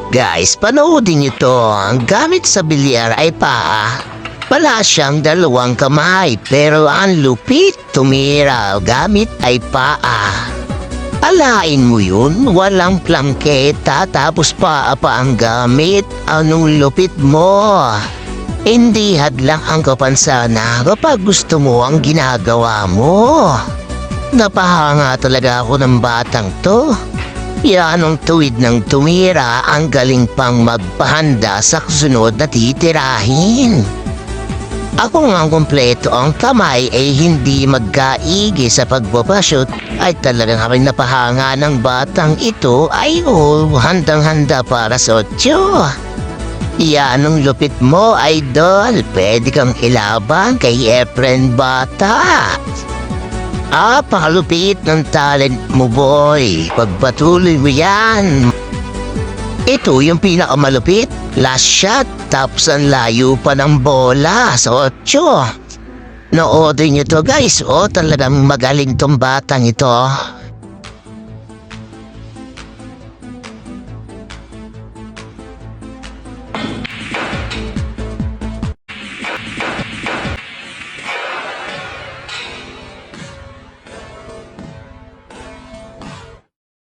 Guys, panoodin nyo to. Ang gamit sa bilyar ay paa. Wala siyang dalawang kamay, pero ang lupit tumira gamit ay paa. Alain mo yun, walang plangketa tapos paa pa ang gamit. Anong lupit mo? Hindi hadlang ang kapansana kapag gusto mo ang ginagawa mo. Napahanga talaga ako ng batang to. Yan ang tuwid ng tumira, ang galing pang magpahanda sa kasunod na titirahin. Ako nga kumpleto ang kamay ay hindi magkaigi sa pagbabashoot ay talagang kami napahanga ng batang ito ay handang-handa para sa 8. Yan ang lupit mo, idol. Pwede kang ilaban kay Efren Bata. Pakalupit ng talent mo, boy. Pagpatuloy mo yan. Ito yung pinakamalupit. Last shot, tapos ang layo pa ng bola sa 8. Noodin nyo to, guys. Talagang magaling tong batang ito.